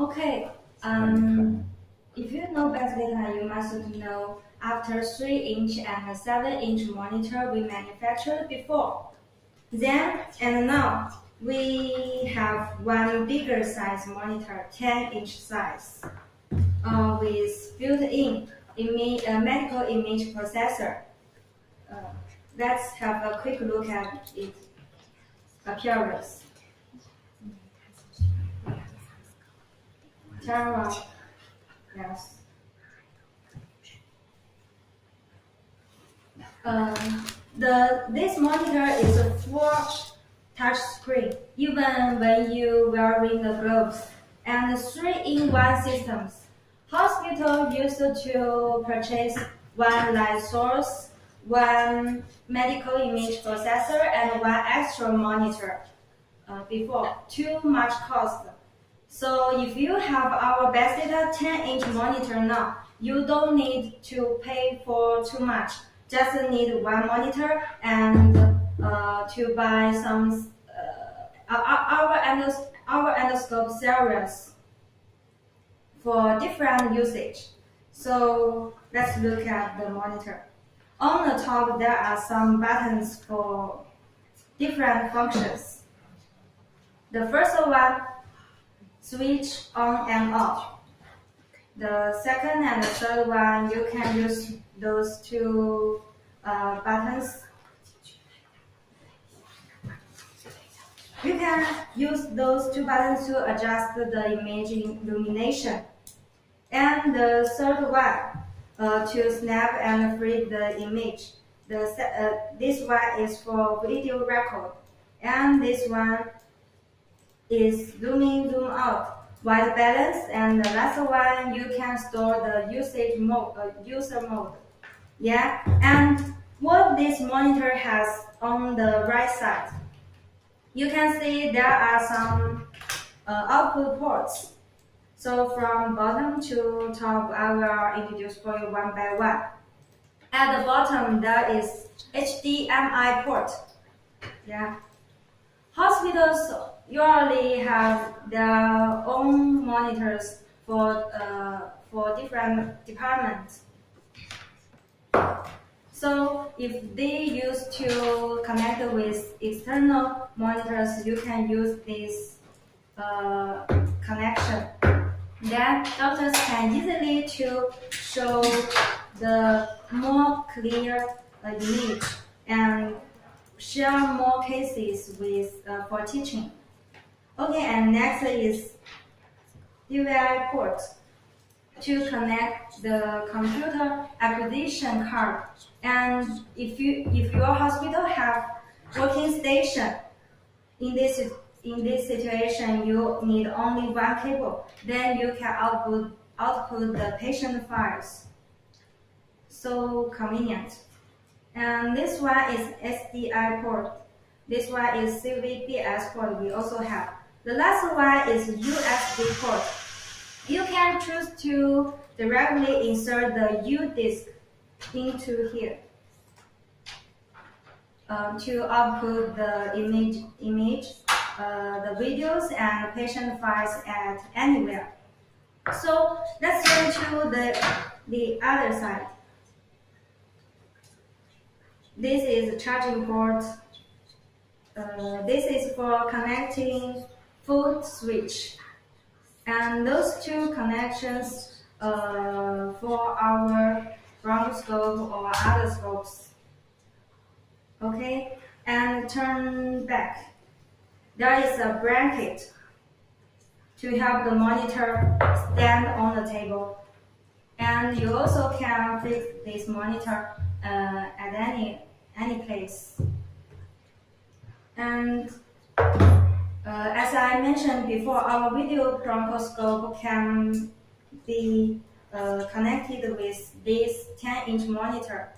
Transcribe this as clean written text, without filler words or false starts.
Okay. If you know BESDATA, you must know after 3-inch and 7-inch monitor we manufactured before. Then and now we have one bigger size monitor, 10-inch size, with built-in medical image processor. Let's have a quick look at its appearance. Turn around. Yes. This monitor is a full touch screen, even when you wearing the gloves, and 3-in-1 systems. Hospital used to purchase one light source, one medical image processor, and one extra monitor before. Too much cost. So if you have our BESDATA 10-inch monitor now, you don't need to pay for too much. Just need one monitor and to buy some our endoscope series for different usage. So let's look at the monitor. On the top, there are some buttons for different functions. The first one, switch on and off. The second and the third one, you can use those two buttons. You can use those two buttons to adjust the image illumination. And the third one, to snap and freeze the image. This one is for video record. And this one is zoom in, zoom out. White balance, and the last one you can store the usage mode, user mode. Yeah, and what this monitor has on the right side, you can see there are some output ports. So from bottom to top, I will introduce for you one by one. At the bottom, there is HDMI port. Yeah. Hospitals usually have their own monitors for different departments. So if they used to connect with external monitors, you can use this connection. Then doctors can easily to show the more clear image and share more cases with for teaching. Okay, and next is DVI port to connect the computer acquisition card. And if your hospital have working station, in this situation you need only one cable. Then you can output the patient files. So convenient. And this one is SDI port. This one is CVBS port we also have. The last one is USB port. You can choose to directly insert the U disc into here to output the image, the videos and patient files at anywhere. So let's turn to the other side. This is a charging port. This is for connecting foot switch. And those two connections for our bronchoscope or other scopes. Okay, and turn back. There is a bracket to help the monitor stand on the table. And you also can fix this monitor at any place. And as I mentioned before, our video bronchoscope can be connected with this 10-inch monitor.